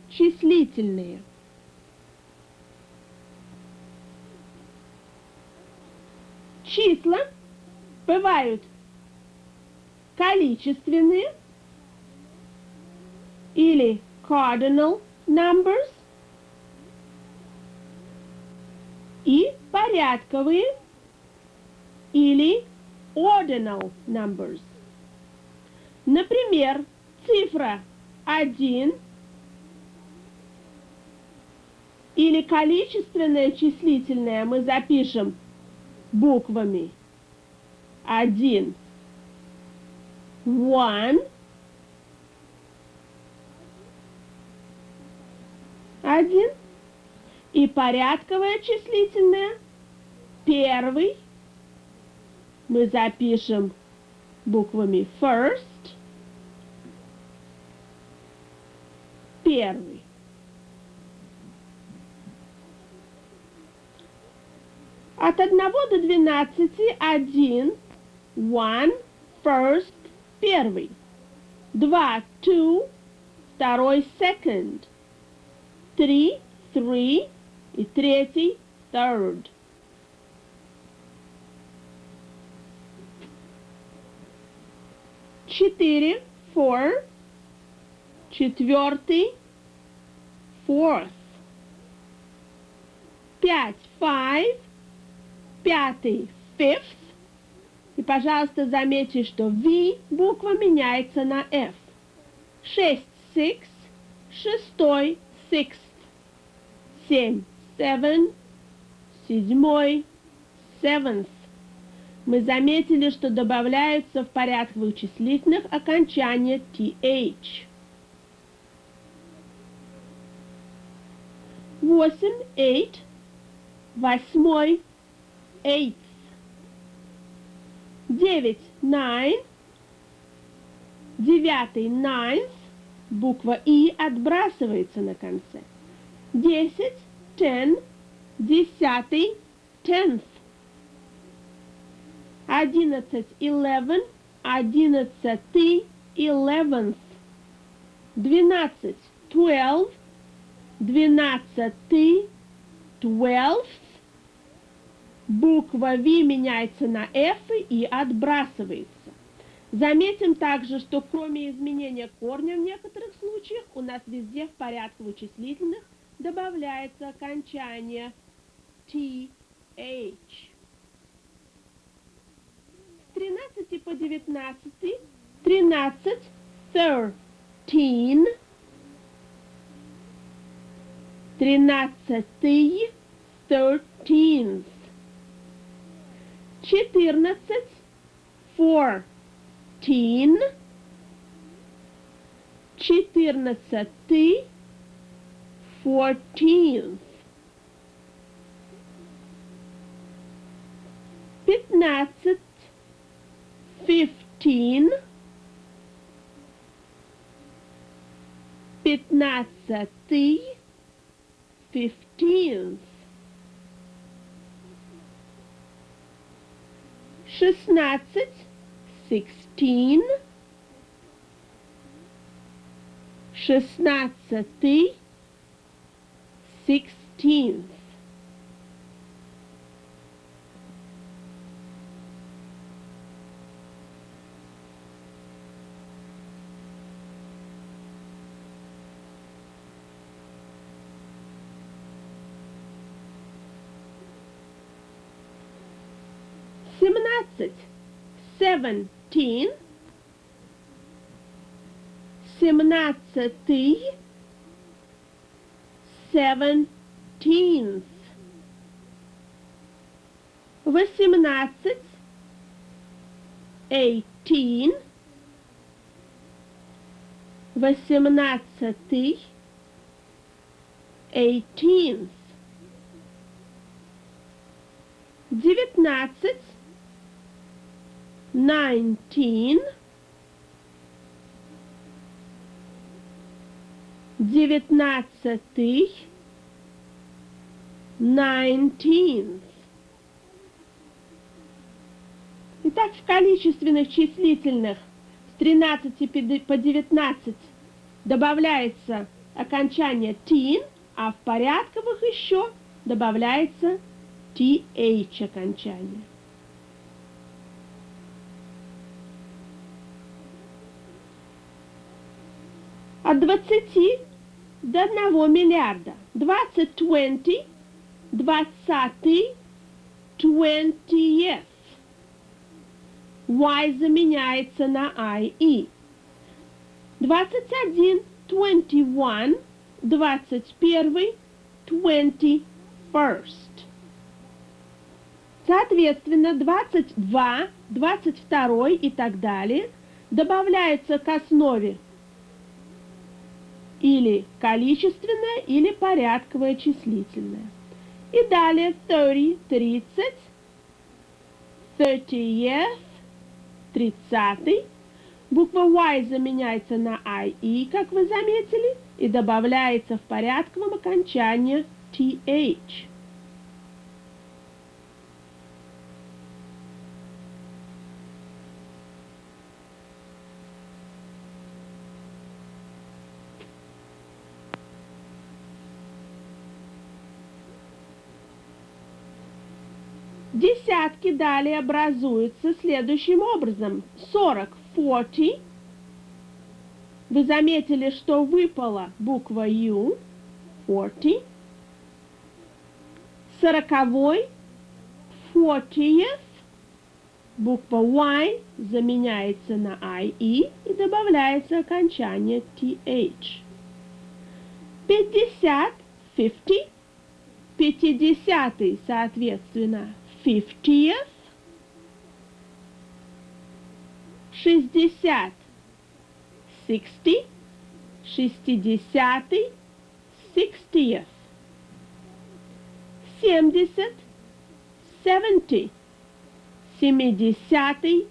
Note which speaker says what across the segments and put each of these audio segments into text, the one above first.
Speaker 1: числительные. Числа бывают количественные или cardinal numbers и порядковые или ordinal numbers. Например, цифра 1 или количественное числительное мы запишем буквами 1, 1, и порядковое числительное первый мы запишем буквами first, первый. От 1 до 12 1, first, первый. 2, второй, second. 3, и третий, third. Четыре, four, четвертый, fourth. 5, five, пятый, fifth. И, пожалуйста, заметьте, что V буква меняется на F. 6, six, шестой, sixth. 7, seven, седьмой, seventh. Мы заметили, что добавляются в порядковых числительных окончания th. 8, eight, восьмой, eighth. 9, nine, девятый, ninth, буква И отбрасывается на конце. 10, ten, десятый, tenth. 11, eleven, одиннадцатый, eleventh. 12, twelve, двенадцатый, twelfth. Буква V меняется на F и отбрасывается. Заметим также, что кроме изменения корня в некоторых случаях, у нас везде в порядковых числительных добавляется окончание th. С 13 по 19, 13, thirteen, 13-й, thirteenth. 14, fourteen, 14-й, fourteenth. 15, fifteen, 15-й, fifteenth. 16, sixteen, 16-й, sixteenth. Seventeen, 17-й, seventeenth. 18, eighteen, 18-й, eighteenth. 19, nineteen, 19-й, nineteenth. Итак, в количественных числительных с 13 по 19 добавляется окончание teen, а в порядковых еще добавляется th окончание. От 20 до 1 миллиарда. 20, 20, 20, 20th. Y заменяется на IE. 21, 21, 21, 21st. Соответственно, 22, 22 и так далее добавляется к основе или количественное, или порядковое числительное. И далее 30, 30, 30th, 30. Буква Y заменяется на IE, как вы заметили, и добавляется в порядковом окончании TH. Десятки далее образуются следующим образом. 40, 40. Вы заметили, что выпала буква U, 40. 40, 40th. Буква Y заменяется на IE и добавляется окончание TH. 50, 50. 50, соответственно, 50th. 60, 60, 60, 60th. 70, 70, 70,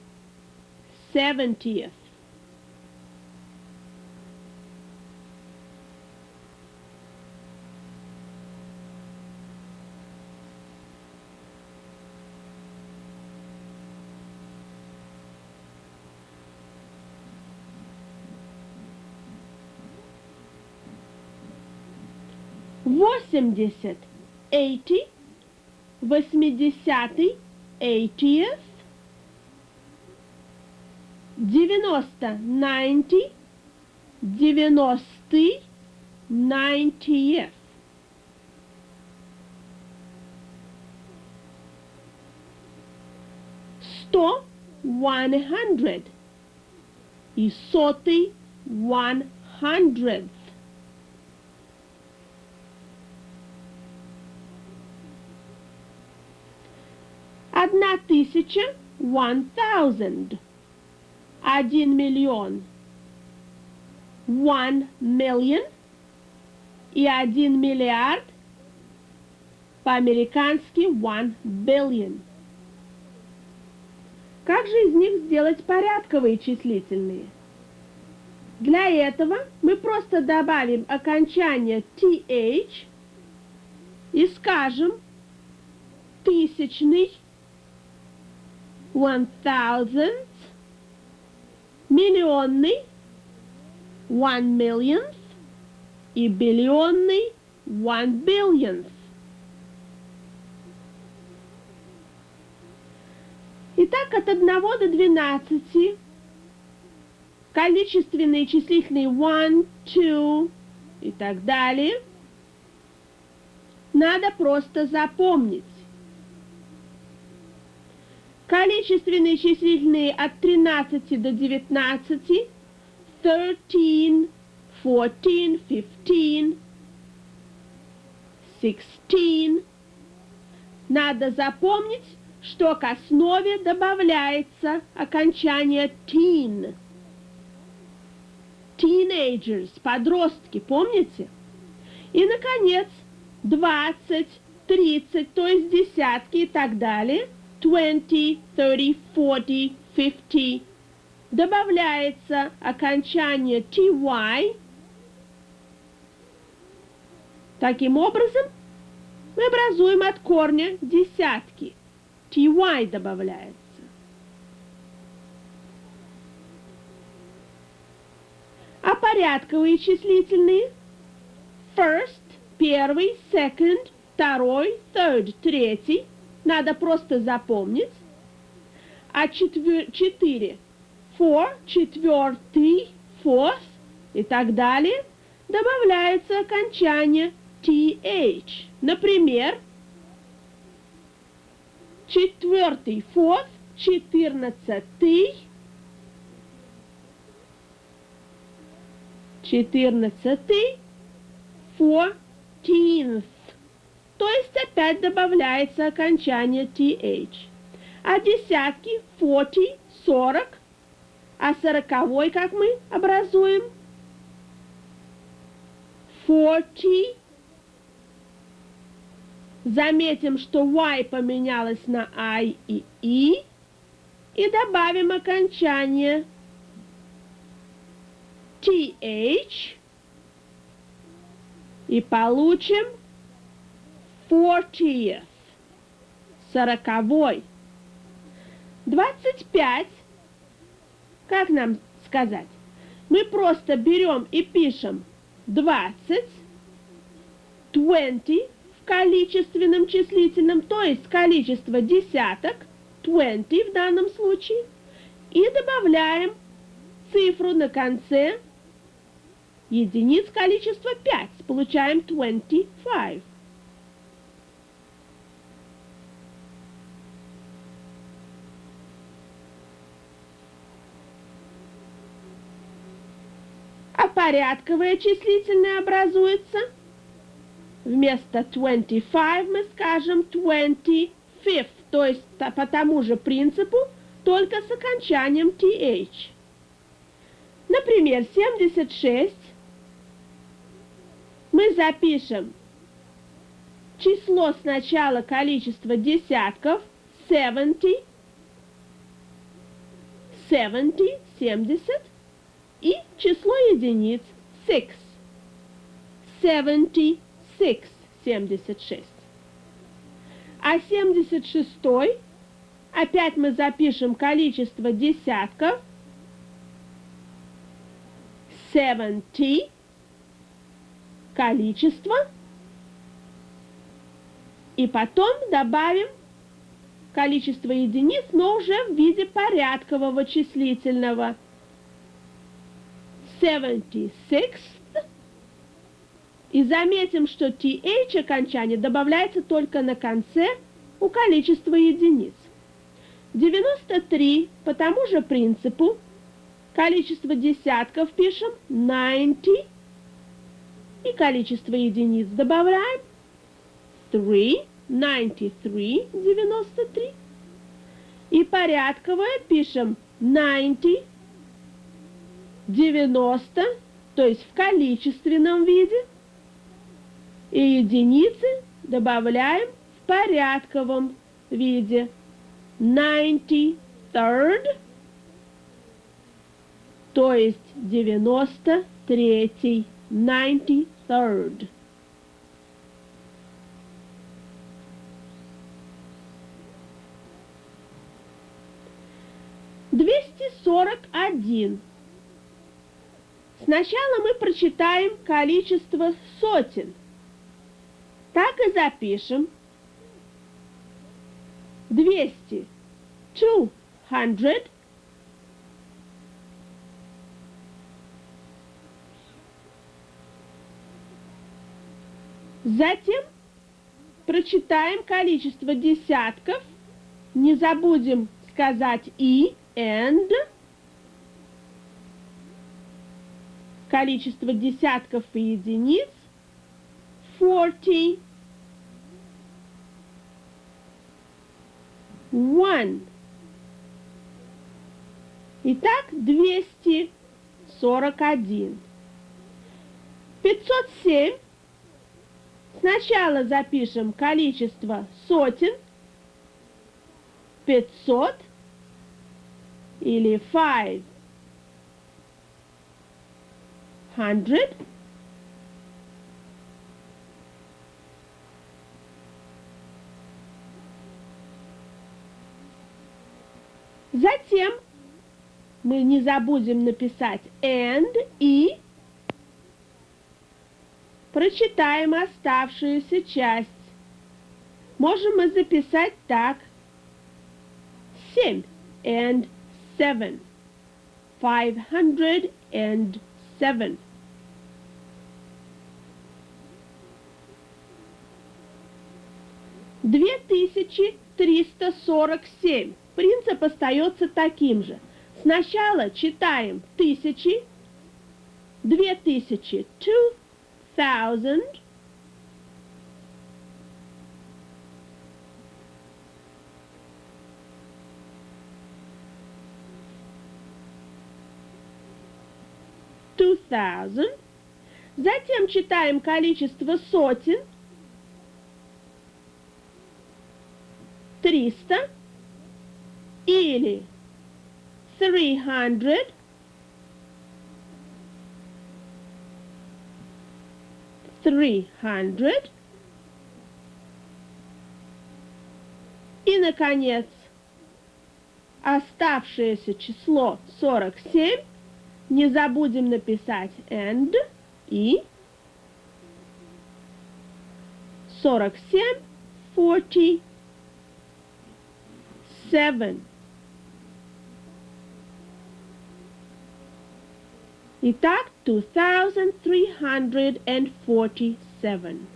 Speaker 1: 70th. Восемьдесят, 80, 80, 80th. 90, 90, 90, 90th. 100, 100. И сотый, 100th. 1000, 1000. 1 миллион, 1 million. И 1 миллиард, по-американски 1 billion. Как же из них сделать порядковые числительные? Для этого мы просто добавим окончание th и скажем тысячный, 1000th, миллионный, 1 millionth и биллионный, 1 billionth. Итак, от 1 до 12 количественные и числительные 1, 2 и так далее надо просто запомнить. Количественные и числительные от 13 до 19 13, 14, 15, 16. Надо запомнить, что к основе добавляется окончание teen. Teenagers, подростки, помните? И, наконец, 20, 30, то есть десятки и так далее, 20, 30, 40, 50. Добавляется окончание ty. Таким образом, мы образуем от корня десятки. ty добавляется. А порядковые числительные First, первый, second, второй, third, третий. Надо просто запомнить. А 4, four, четвертый, fourth и так далее, добавляется окончание th. Например, четвертый, fourth, 14-й, 14-й, 14th. То есть опять добавляется окончание th. А десятки 40, 40, а 40-й как мы образуем? 40. Заметим, что y поменялось на I и E. И добавим окончание th. И получим 40th. 40-й. 25. Как нам сказать? Мы просто берем и пишем 20, 20 в количественном числительном, то есть количество десяток, 20 в данном случае, и добавляем цифру на конце единиц количества 5. Получаем 25. А порядковое числительное образуется. Вместо 25 мы скажем 25th, то есть по тому же принципу, только с окончанием th. Например, 76 мы запишем число сначала количества десятков 70, 70, и число единиц 6. 76, 76. А 76-й опять мы запишем количество десятков 70, количество, и потом добавим количество единиц, но уже в виде порядкового числительного. 76th. И заметим, что th окончание добавляется только на конце у количества единиц. 93 по тому же принципу. Количество десятков пишем 90. И количество единиц добавляем 3, 93, 93. И порядковое пишем 90, 90, то есть в количественном виде. И единицы добавляем в порядковом виде. 93rd, то есть 93, 93rd. «241». Сначала мы прочитаем количество сотен. Так и запишем. 200. 200. Затем прочитаем количество десятков. Не забудем сказать и, and. Количество десятков и единиц 40. 1. Итак, 241. 507. Сначала запишем количество сотен. 500 или 500. Затем мы не забудем написать and и Прочитаем оставшуюся часть. Можем мы записать так. 7 and 7. 507. Две 2347. Принцип остается таким же. Сначала читаем тысячи, 2000, 2000, затем читаем количество сотен, 300 или 300, и, наконец, оставшееся число 47 не забудем написать and и 47, 47. Итак, 2347.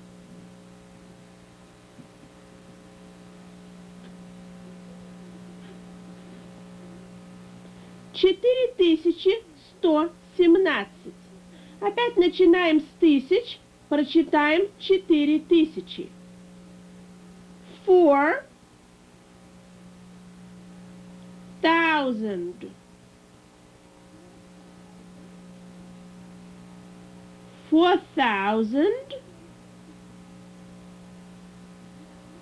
Speaker 1: Четыре 4117. Опять начинаем с тысяч, прочитаем 4000. 4000. 4000.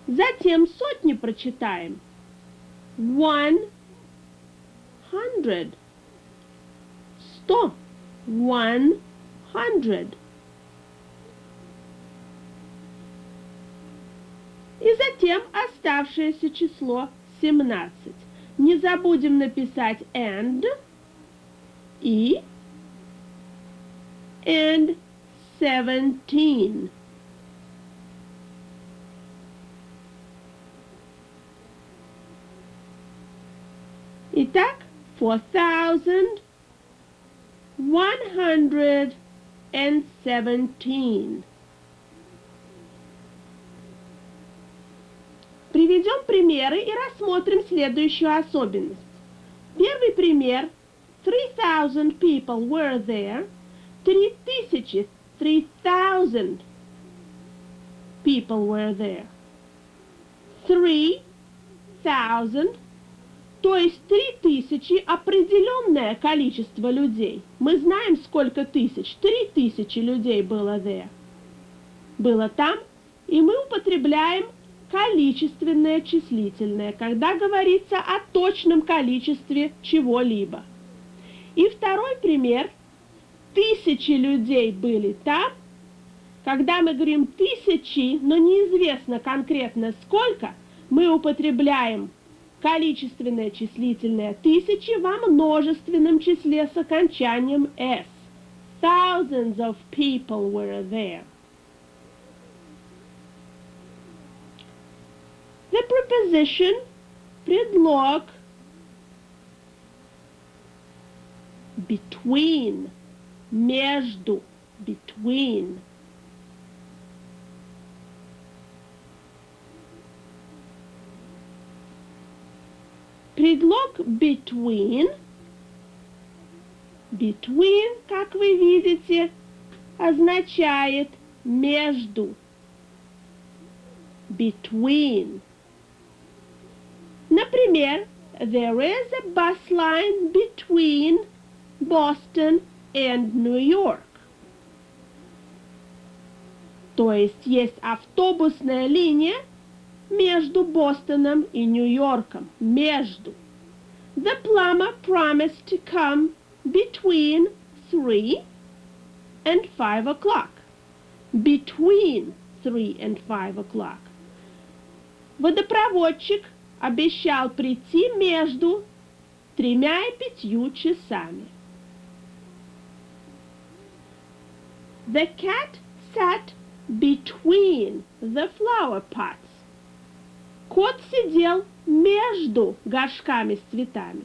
Speaker 1: Затем сотни прочитаем. 100. 100. 100. И затем оставшееся число 17. Не забудем написать and и and 17. Итак, 4117. Приведем примеры и рассмотрим следующую особенность. Первый пример. 3000 people were there. 3000 people were there. 3000, то есть 3000 определенное количество людей. Мы знаем, сколько тысяч. 3000 людей было there. Было там, и мы употребляем количественное числительное, когда говорится о точном количестве чего-либо. И второй пример. 1000 людей были там. Когда мы говорим тысячи, но неизвестно конкретно сколько, мы употребляем количественное числительное тысячи во множественном числе с окончанием s. Thousands of people were there. The preposition, предлог, between, между, between. Предлог between, как вы видите, означает между. Between. Например, there is a bus line between Boston and New York. То есть автобусная линия между Бостоном и Нью-Йорком. Между. The plumber promised to come between 3 and 5 o'clock. Between 3 and 5 o'clock. Водопроводчик обещал прийти между 3 и 5 часами. The cat sat between the flower pots. Кот сидел между горшками с цветами.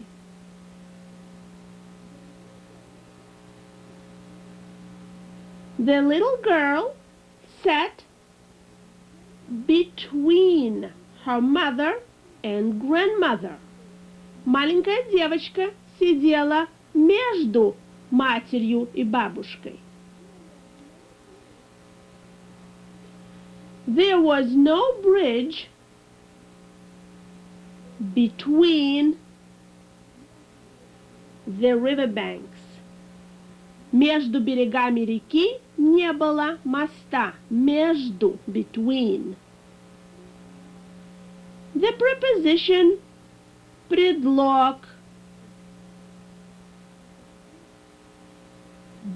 Speaker 1: The little girl sat between her mother and grandmother. Маленькая девочка сидела между матерью и бабушкой. There was no bridge between the riverbanks. Между берегами реки не было моста. Между, between. The preposition предлог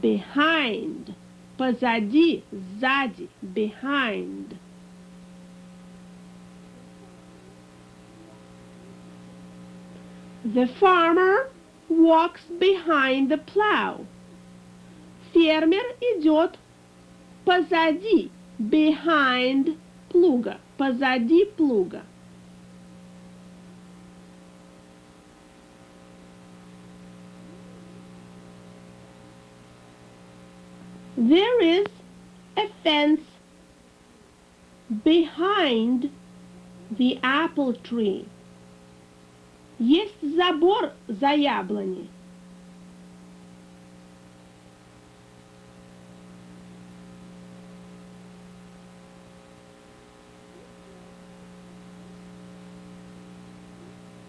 Speaker 1: behind, позади, сзади, behind. The farmer walks behind the plow. Фермер идет позади, behind плуга, позади плуга. There is a fence behind the apple tree. Есть забор за яблоней.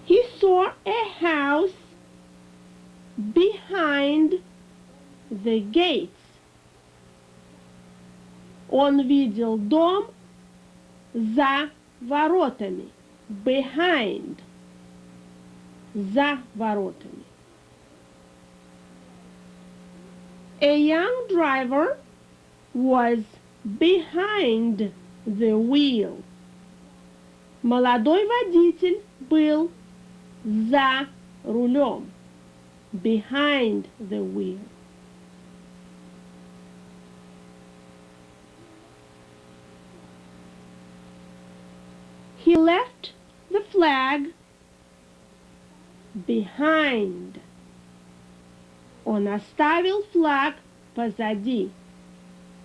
Speaker 1: He saw a house behind the gates. Он видел дом за воротами. Behind. За воротами. A young driver was behind the wheel. Молодой водитель был за рулем. Behind the wheel. He left the flag behind. Он оставил флаг позади.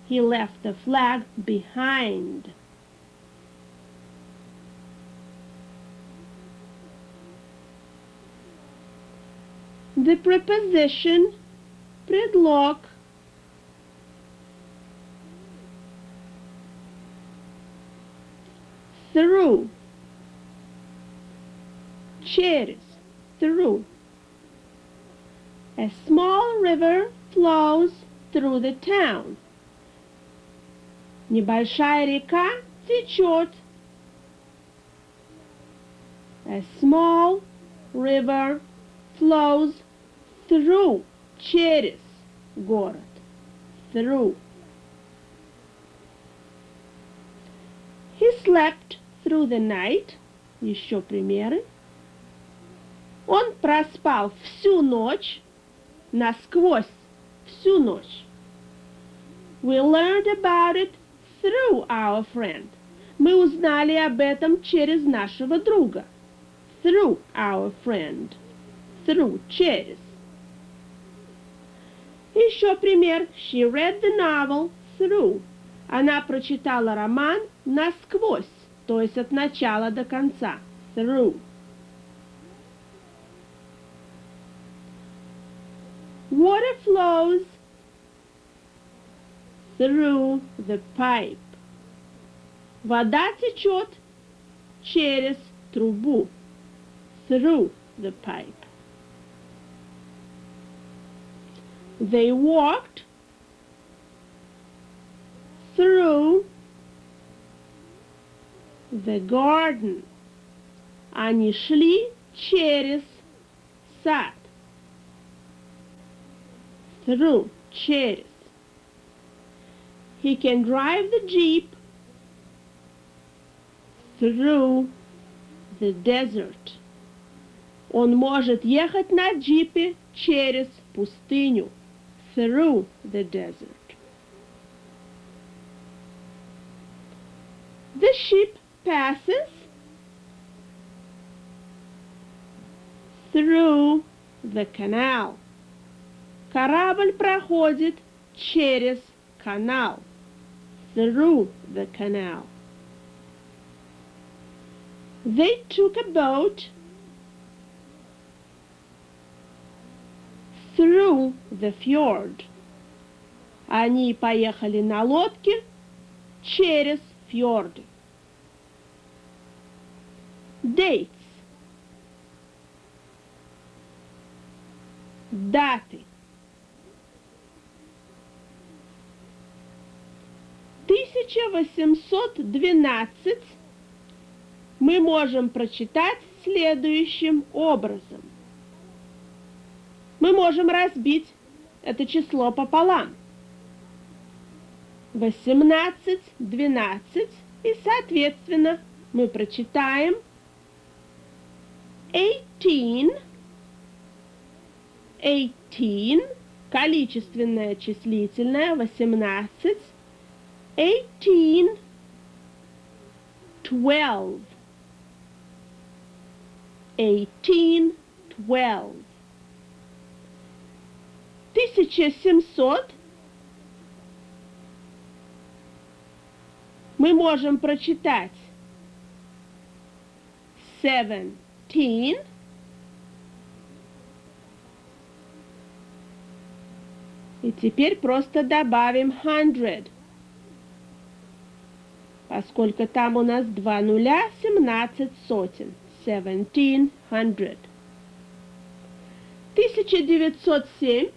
Speaker 1: He left the flag behind. The preposition предлог through, через, through. A small river flows through the town. Небольшая река течет. A small river flows through, через город. Through. He slept through the night. Еще примеры. Он проспал всю ночь, насквозь, всю ночь. We learned about it through our friend. Мы узнали об этом через нашего друга. Through our friend. Through, через. Еще пример. She read the novel through. Она прочитала роман насквозь, то есть от начала до конца. Through. Water flows through the pipe. Вода течет через трубу. Through the pipe. They walked through the garden. Они шли через сад. Through, через. He can drive the jeep through the desert. Он может ехать на джипе через пустыню. Through the desert. The ship passes through the canal. Корабль проходит через канал. Through the canal. They took a boat through the fjord. Они поехали на лодке через фьорды. Dates. Даты. 1812 мы можем прочитать следующим образом. Мы можем разбить это число пополам. 18, 12 и, соответственно, мы прочитаем 18, количественное числительное 18, 18, 12, 18, 12. 1700 мы можем прочитать 17, и теперь просто добавим 100, поскольку там у нас 2 нуля, 17 сотен, 1700. 1907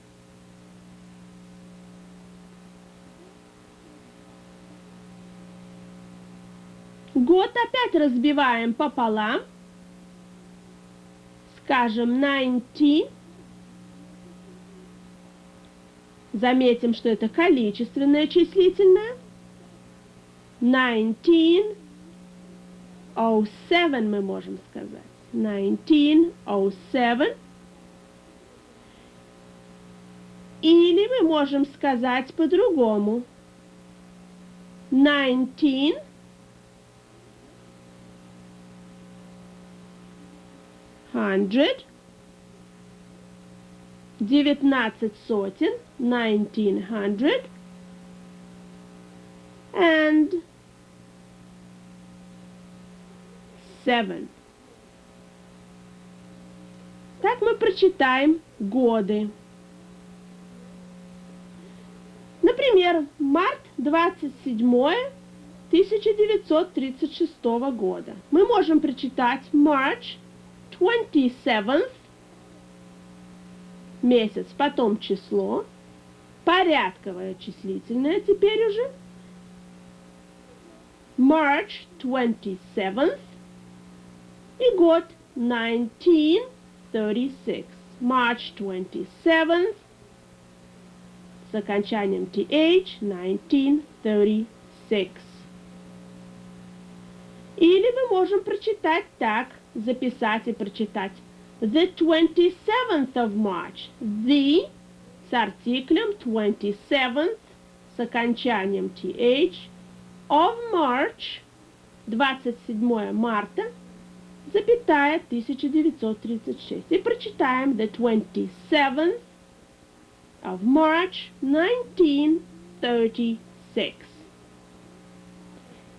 Speaker 1: год опять разбиваем пополам, скажем 19, заметим, что это количественное числительное, 1907 мы можем сказать, 1907, или мы можем сказать по-другому, 19 сотен, 1900, and 7. Так мы прочитаем годы. Например, март 27 1936 года. Мы можем прочитать March 27th, месяц, потом число, порядковое числительное теперь уже, March 27th, и год 1936, March 27th, с окончанием th, 1936. Или мы можем прочитать так, записать и прочитать the 27th of March, the с артиклем 27th с окончанием th, of March, 27 марта, запятая 1936. И прочитаем the 27th of March, 1936.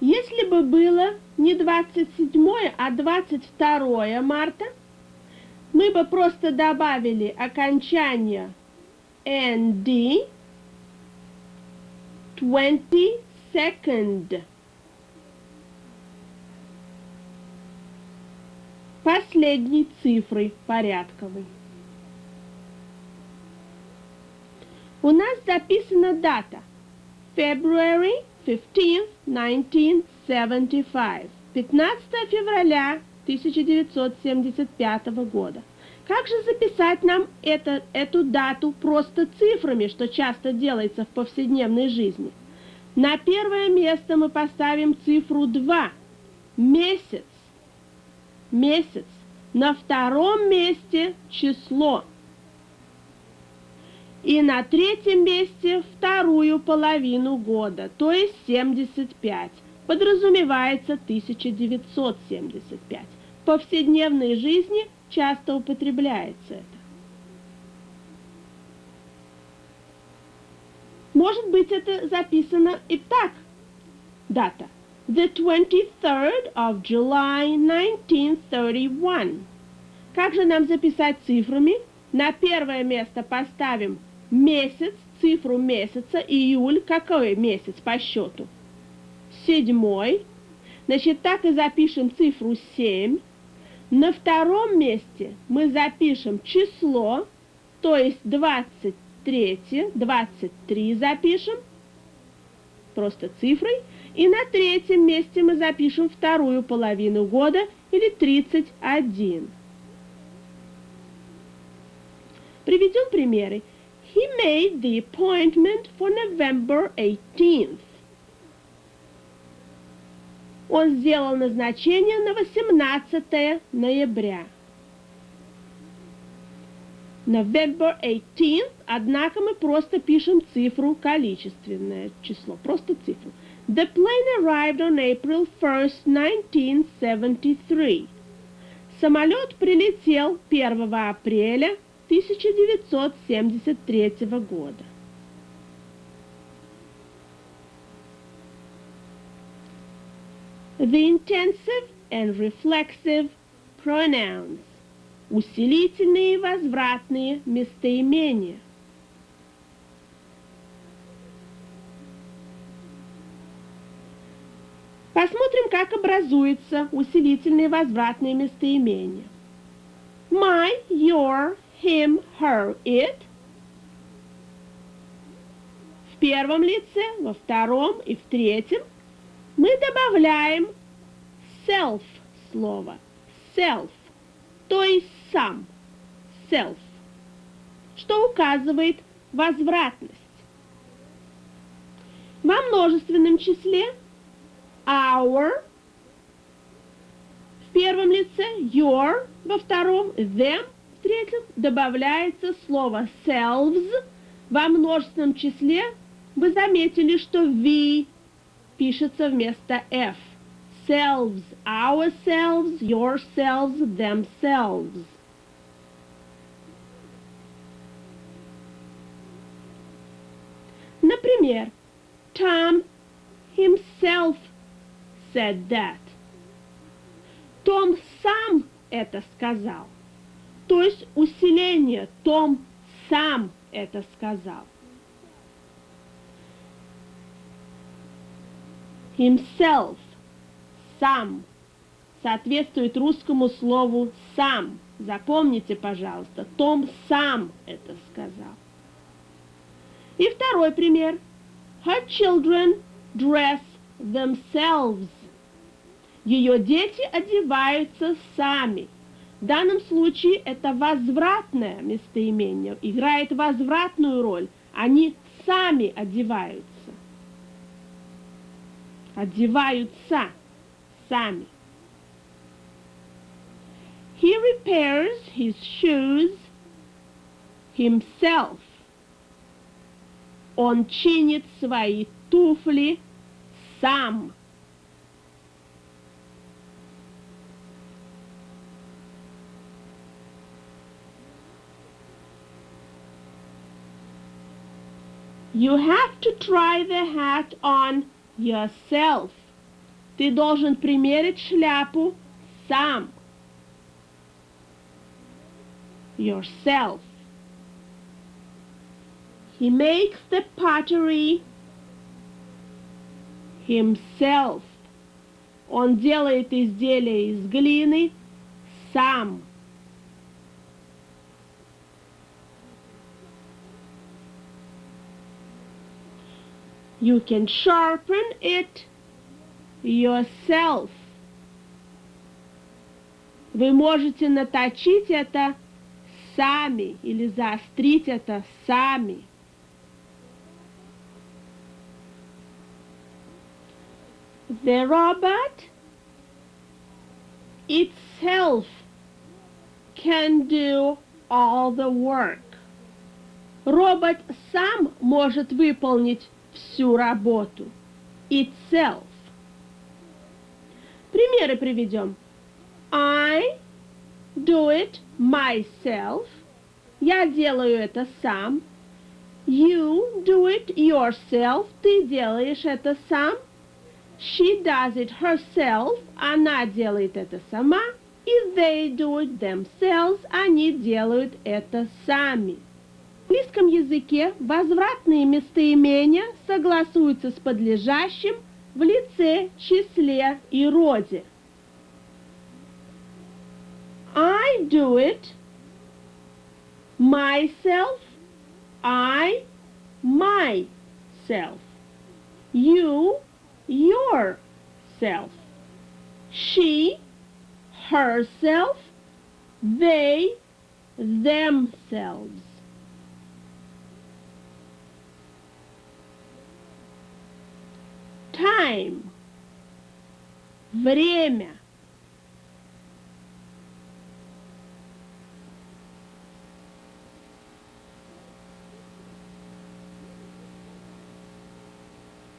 Speaker 1: Если бы было не 27, а 22 марта, мы бы просто добавили окончание nd, 22nd. Последней цифрой порядковой. У нас записана дата February 15, 1975. 15 февраля 1975 года. Как же записать нам эту дату просто цифрами, что часто делается в повседневной жизни? На первое место мы поставим цифру 2. Месяц. Месяц. На втором месте число. И на третьем месте вторую половину года, то есть 75. подразумевается 1975. В повседневной жизни часто употребляется это. Может быть, это записано и так. Дата. The 23rd of July 1931. Как же нам записать цифрами? На первое место поставим месяц, цифру месяца, июль. Какой месяц по счету? 7. Значит, так и запишем цифру 7. На втором месте мы запишем число, то есть 23 запишем, просто цифрой. И на третьем месте мы запишем вторую половину года, или 31. Приведем примеры. He made the appointment for November 18th. Он сделал назначение на 18 ноября. November 18th, однако мы просто пишем цифру, количественное число, просто цифру. The plane arrived on April 1st, 1973. Самолет прилетел 1 апреля 1973 года. The intensive and reflexive pronouns. Усилительные и возвратные местоимения. Посмотрим, как образуется усилительные и возвратные местоимения. My, your, him, her, it. В первом лице, во втором и в третьем мы добавляем self слово. Self, то есть сам. Self, что указывает возвратность. Во множественном числе our в первом лице, your во втором, them в третьем добавляется слово selves. Во множественном числе вы заметили, что V пишется вместо F. Selves, ourselves, yourselves, themselves. Например, Tom himself said that. Том сам это сказал. То есть усиление. Том сам это сказал. Himself. Сам. Соответствует русскому слову сам. Запомните, пожалуйста. Том сам это сказал. И второй пример. Her children dress themselves. Ее дети одеваются сами. В данном случае это возвратное местоимение. Играет возвратную роль. Они сами одеваются. Одеваются сами. He repairs his shoes himself. Он чинит свои туфли сам. You have to try the hat on yourself. Ты должен примерить шляпу сам. Yourself. He makes the pottery himself. Он делает изделия из глины сам. You can sharpen it yourself. Вы можете наточить это сами или заострить это сами. The robot itself can do all the work. Робот сам может выполнить всю работу. Itself. Примеры приведем. I do it myself. Я делаю это сам. You do it yourself. Ты делаешь это сам. She does it herself. Она делает это сама. И they do it themselves. Они делают это сами. В английском языке возвратные местоимения согласуются с подлежащим в лице, числе и роде. I do it myself. I, myself. You, yourself. She, herself. They, themselves. Time. Время.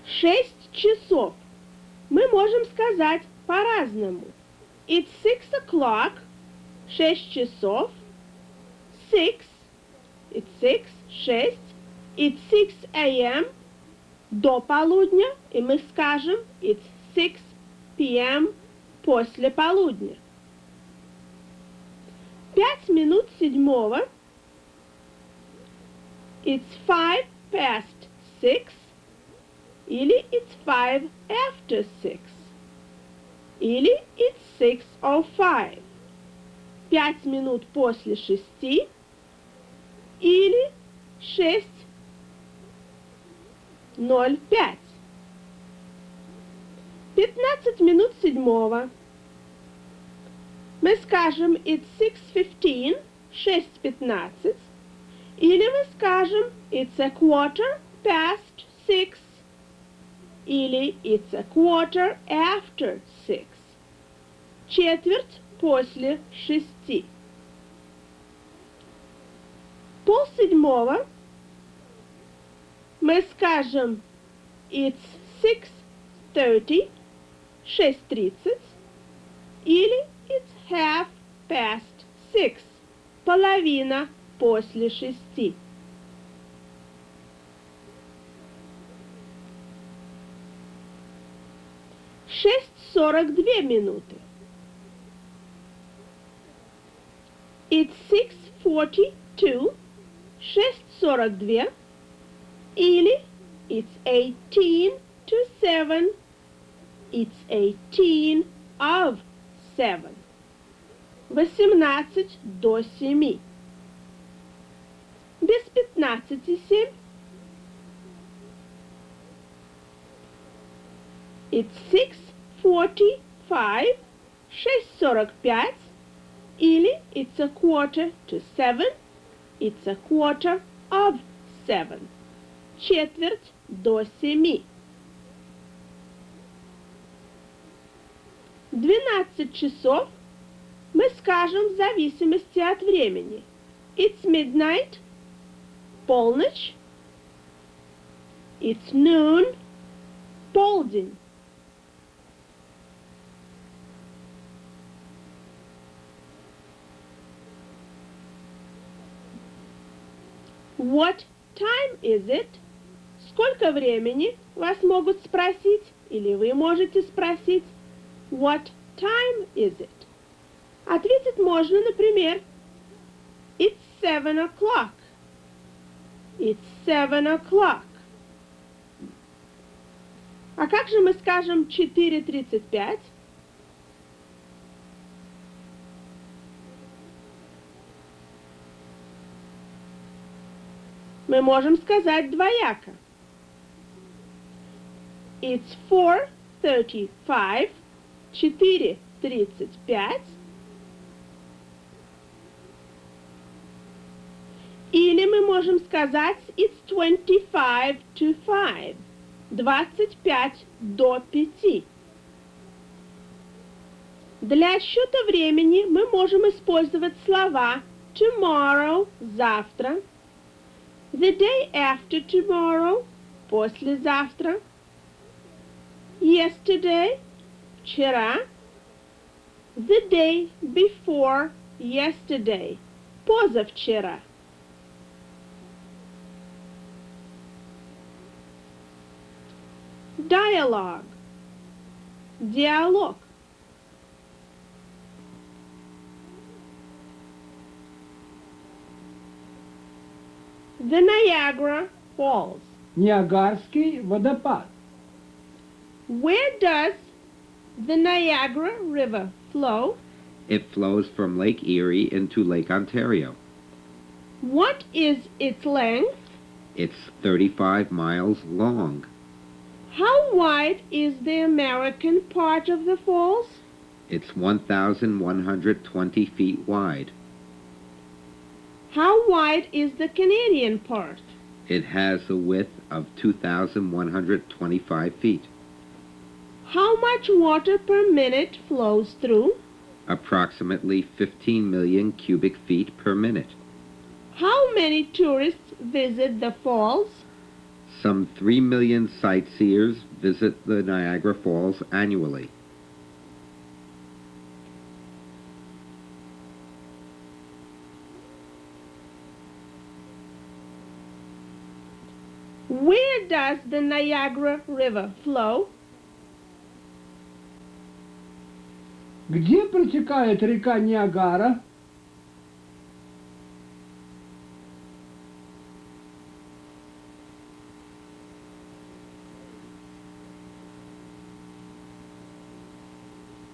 Speaker 1: Шесть часов. Мы можем сказать по-разному. It's 6 o'clock. 6 часов. 6. It's 6. 6. It's 6 a.m. До полудня. И мы скажем it's 6 p.m. после полудня. 5 минут седьмого. It's 5 past 6. Или it's 5 after 6. Или it's 6:05. 5 минут после 6. Или 6:05. 15 минут седьмого. Мы скажем it's 6:15. 6:15. Или мы скажем it's a quarter past 6. Или it's a quarter after 6. Четверть после 6. Полседьмого мы скажем it's 6:30, 6:30, или it's half past 6, половина после 6. 6:42 минуты. It's 6:42, 6:42, или it's 18 to 7, it's 18 of 7. 18 до 7. Без 15 7. It's 6:45, 6:45, или it's a quarter to 7, it's a quarter of 7. Четверть до 7. 12 часов мы скажем в зависимости от времени. It's midnight, полночь, it's noon, полдень. What time is it? Сколько времени? Вас могут спросить, или вы можете спросить. What time is it? Ответить можно, например, it's 7 o'clock. It's 7 o'clock. А как же мы скажем 4:35? Мы можем сказать двояко. It's 4:35, 4:35. Или мы можем сказать it's 25 to 5, 25 до 5. Для отсчета времени мы можем использовать слова tomorrow, завтра, the day after tomorrow, послезавтра, yesterday, вчера, The day before yesterday. Позавчера. Dialogue. Диалог. The Niagara Falls.
Speaker 2: Ниагарский водопад.
Speaker 1: Where does the Niagara River flow?
Speaker 3: It flows from Lake Erie into Lake Ontario.
Speaker 1: What is its length?
Speaker 3: It's 35 miles long.
Speaker 1: How wide is the American part of the falls?
Speaker 3: It's 1,120 feet wide.
Speaker 1: How wide is the Canadian part?
Speaker 3: It has a width of 2,125 feet.
Speaker 1: How much water per minute flows through?
Speaker 3: Approximately 15 million cubic feet per minute.
Speaker 1: How many tourists visit the falls?
Speaker 3: Some 3 million sightseers visit the Niagara Falls annually.
Speaker 1: Where does the Niagara River flow?
Speaker 2: Где протекает река Ниагара?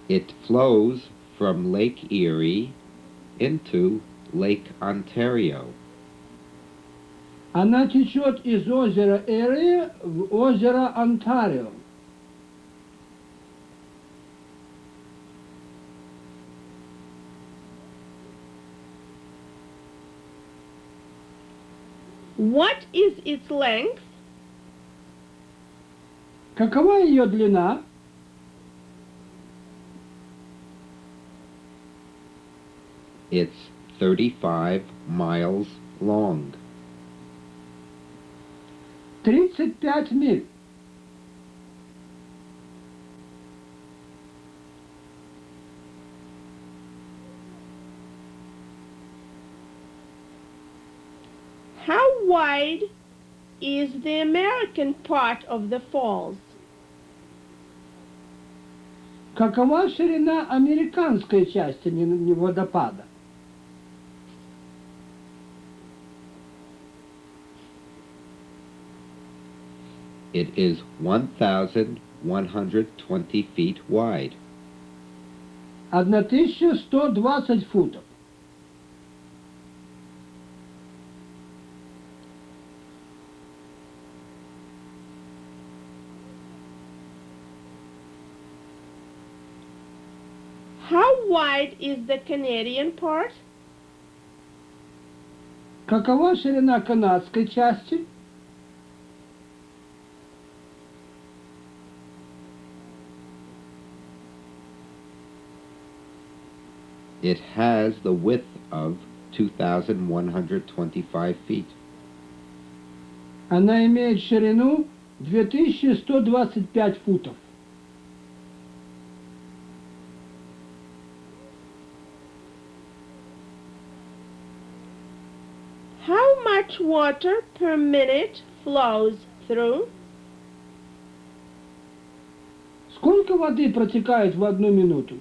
Speaker 3: It flows from Lake Erie into Lake Ontario.
Speaker 2: Она течет из озера Эри в озеро Онтарио.
Speaker 1: What is its length?
Speaker 2: Какова ее длина?
Speaker 3: It's 35 miles long.
Speaker 2: 35 миль.
Speaker 1: How wide is the American part of the falls?
Speaker 2: Какова ширина американской части водопада?
Speaker 3: It is 1,120 feet wide.
Speaker 2: 1120 футов.
Speaker 1: How wide is the Canadian part?
Speaker 2: Какова ширина канадской части?
Speaker 3: It has the width of 2,125 feet.
Speaker 2: Она имеет ширину 2125 футов.
Speaker 1: How much water per minute flows through?
Speaker 2: Сколько воды протекает в 1 минуту?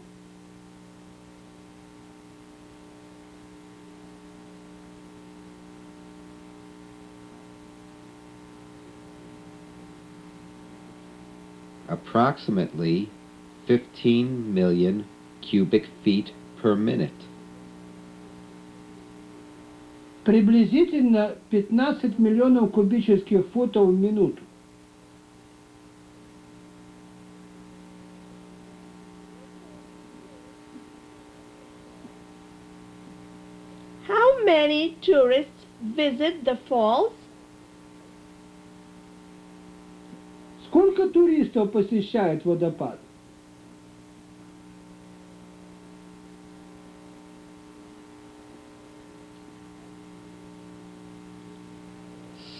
Speaker 3: Approximately 15 million cubic feet per minute.
Speaker 2: Приблизительно 15 миллионов кубических футов в минуту.
Speaker 1: How many tourists visit the falls?
Speaker 2: Сколько туристов посещает водопад?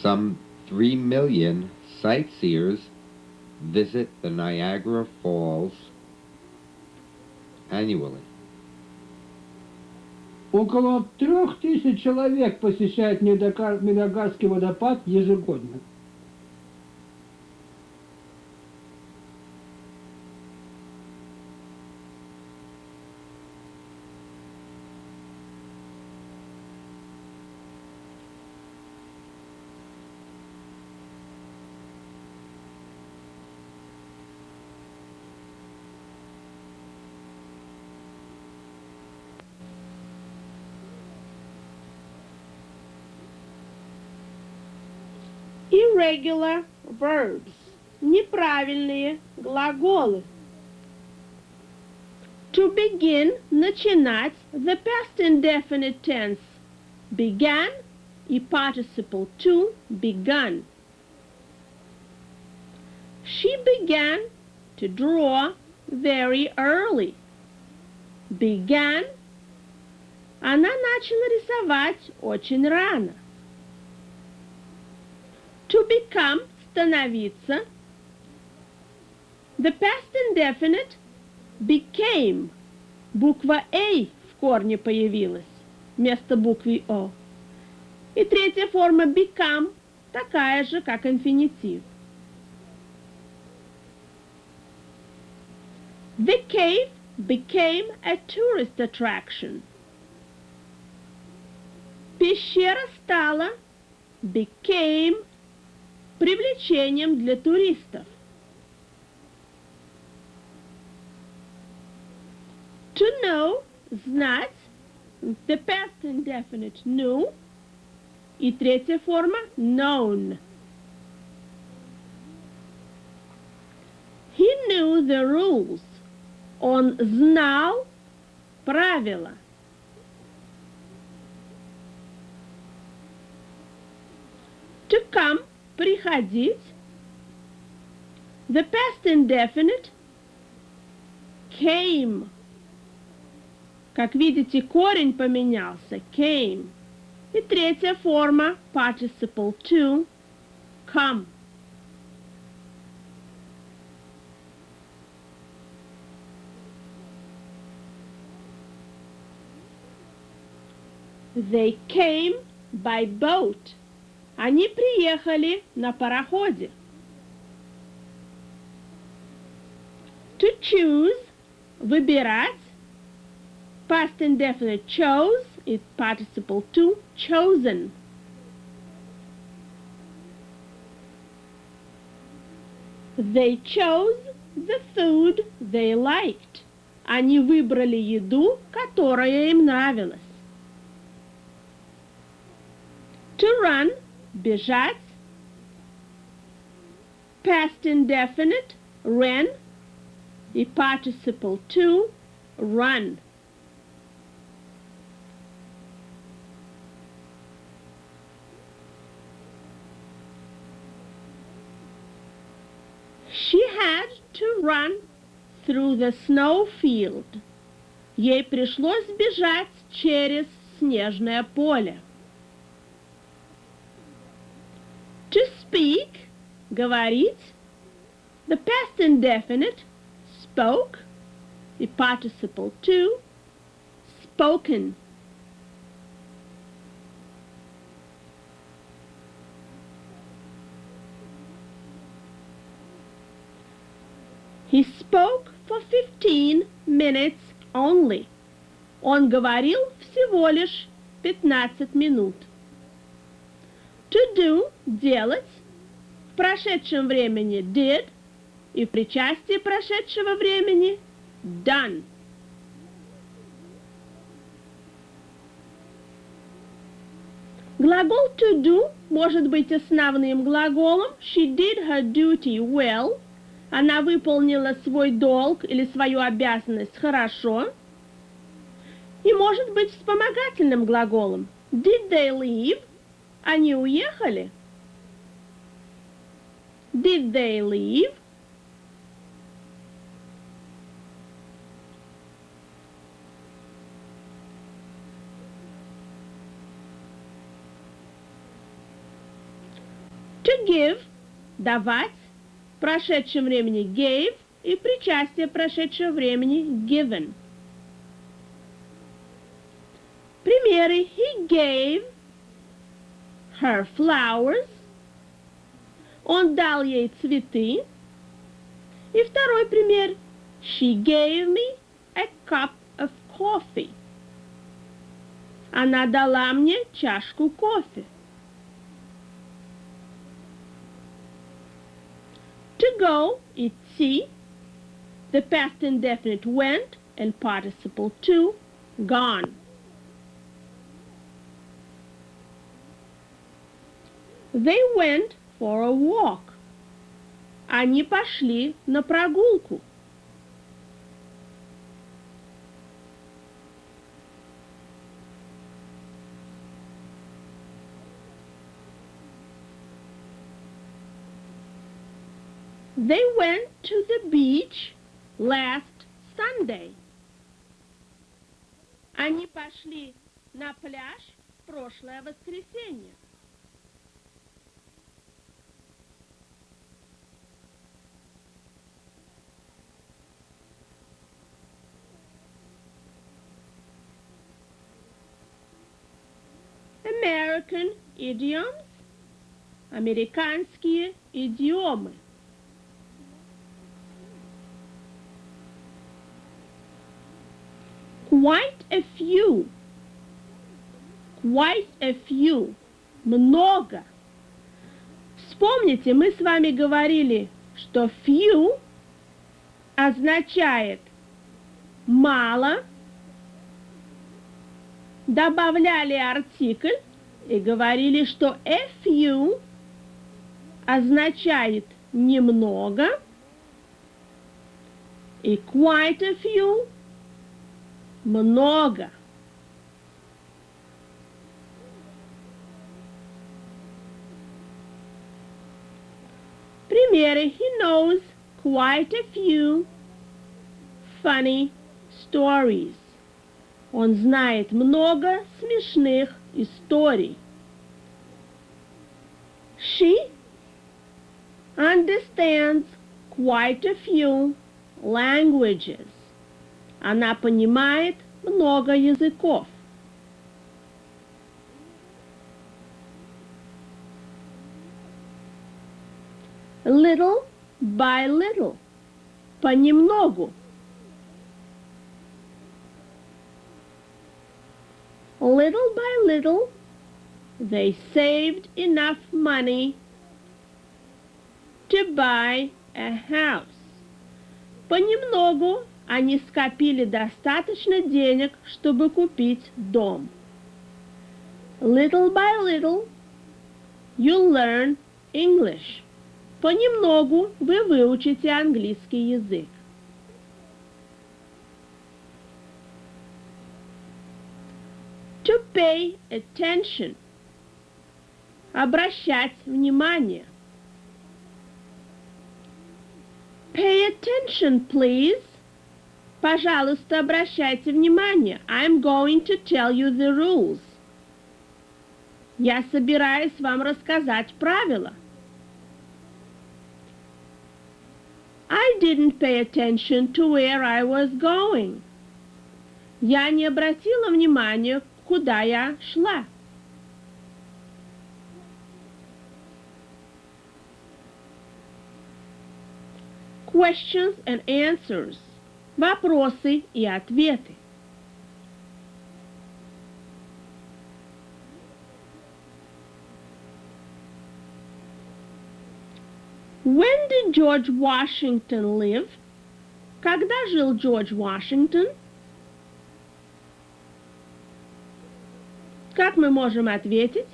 Speaker 3: Some 3 million sightseers visit the Niagara Falls annually.
Speaker 2: Около 3000 человек посещает Ниагарский водопад ежегодно.
Speaker 1: Irregular verbs. Неправильные глаголы. To begin, начинать, the past indefinite tense began и participle to begun. She began to draw very early. Began. Она начала рисовать очень рано. To become – становиться. The past indefinite became. Буква A в корне появилась вместо буквы O. И третья форма become такая же, как инфинитив. The cave became a tourist attraction. Пещера стала became привлечением для туристов. To know – знать, the past indefinite knew, и третья форма known. He knew the rules. Он знал правила. To come – приходить. The past indefinite came. Как видите, корень поменялся. Came. И третья форма participle to come. They came by boat. Они приехали на пароходе. To choose – выбирать. Past indefinite chose is participle to chosen. They chose the food they liked. Они выбрали еду, которая им нравилась. To run – бежать. Past indefinite ran и participle to run. She had to run through the snow field. Ей пришлось бежать через снежное поле. To speak – говорить. The past indefinite spoke и participle to spoken. He spoke for 15 minutes only. Он говорил всего лишь 15 минут. To do – делать. В прошедшем времени did и в причастии прошедшего времени done. Глагол to do может быть основным глаголом. She did her duty well. Она выполнила свой долг или свою обязанность хорошо. И может быть вспомогательным глаголом. Did they leave? Они уехали. Did they leave? To give – давать. В прошедшем времени gave и причастие прошедшего времени given. примере he gave her flowers. Он дал ей цветы. И второй пример. She gave me a cup of coffee. Она дала мне чашку кофе. To go, идти. The past indefinite went and participle to, gone. They went for a walk. Они пошли на прогулку. They went to the beach last Sunday. Они пошли на пляж в прошлое воскресенье. American idioms. Американские идиомы. Quite a few. Quite a few. Много. Вспомните, мы с вами говорили, что few означает мало. Добавляли артикль и говорили, что a few означает немного. И quite a few много. Примеры. He knows quite a few funny stories. Он знает много смешных историй. She understands quite a few languages. Она понимает много языков. Little by little. Понемногу. Little by little, they saved enough money to buy a house. Понемногу они скопили достаточно денег, чтобы купить дом. Little by little, you learn English. Понемногу вы выучите английский язык. To pay attention. Обращать внимание. Pay attention, please. Пожалуйста, обращайте внимание. I'm going to tell you the rules. Я собираюсь вам рассказать правила. I didn't pay attention to where I was going. Я не обратила внимания, куда я шла. Questions and answers. Вопросы и ответы. When did George Washington live? Когда жил Джордж Вашингтон? Как мы можем ответить?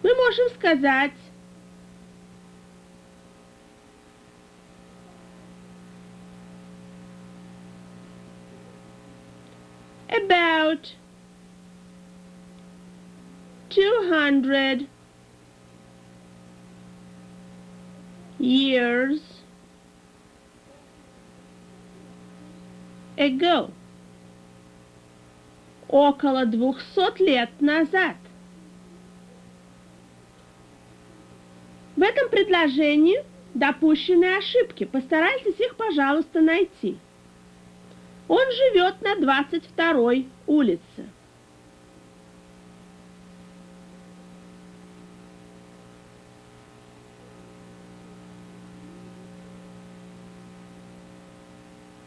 Speaker 1: Мы можем сказать about 200 years ago. Около 200 лет назад. В этом предложении допущены ошибки. Постарайтесь их, пожалуйста, найти. Он живет на 22-й улице.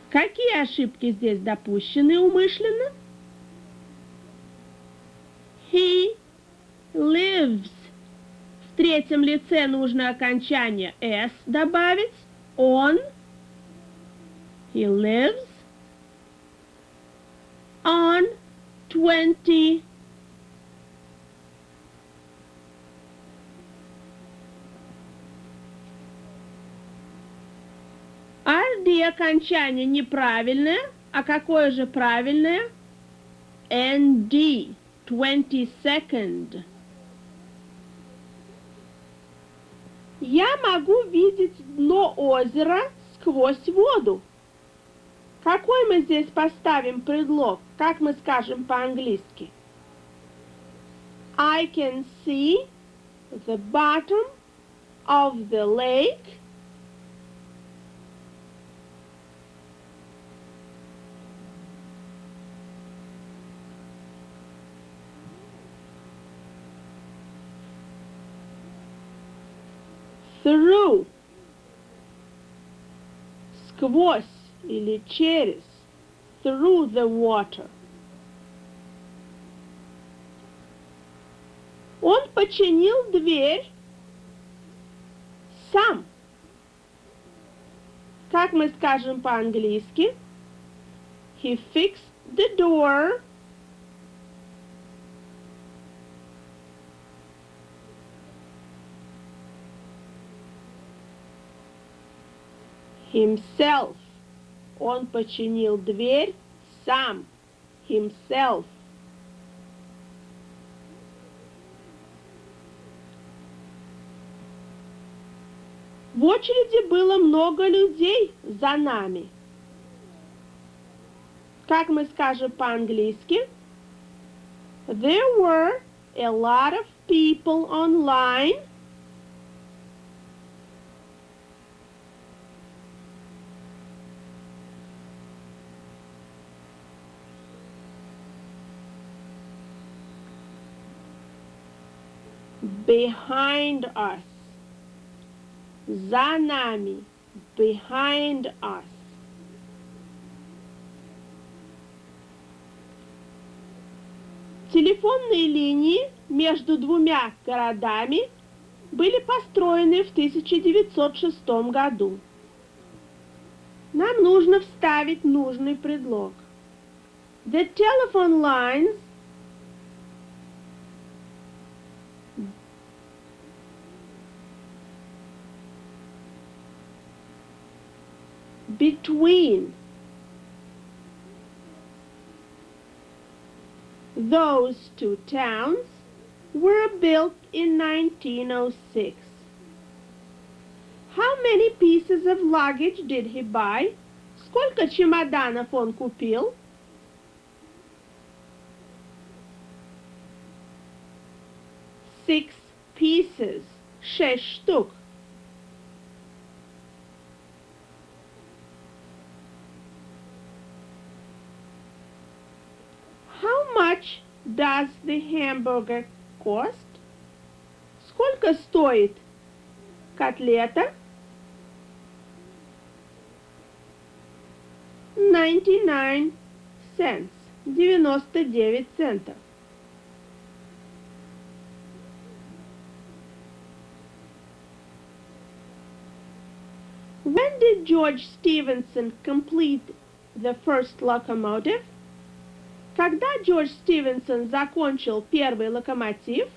Speaker 1: Какие ошибки здесь допущены умышленно? He lives. В третьем лице нужно окончание s добавить. Он. He lives on 20. RD окончание неправильное, а какое же правильное? ND, 22nd. Я могу видеть дно озера сквозь воду. Какой мы здесь поставим предлог? Как мы скажем по-английски? I can see the bottom of the lake through, сквозь или через, through the water. Он починил дверь сам. Как мы скажем по-английски? He fixed the door himself. Он починил дверь сам. Himself. В очереди было много людей за нами. Как мы скажем по-английски? There were a lot of people online. Behind us. За нами. Behind us. Телефонные линии между двумя городами были построены в 1906 году. Нам нужно вставить нужный предлог. The telephone lines between those two towns were built in 1906. How many pieces of luggage did he buy? Сколько чемоданов он купил? Six pieces. 6 штук. How much does the hamburger cost? Сколько стоит котлета? 99 cents. 99 центов. When did George Stephenson complete the first locomotive? Когда Джордж Стивенсон закончил первый локомотив?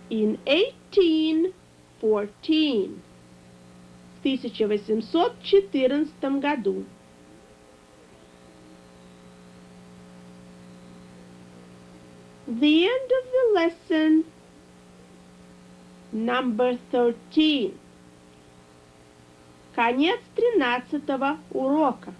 Speaker 1: In 1814. В 1814 году. The end of the lesson. Number 13. Конец 13-го урока.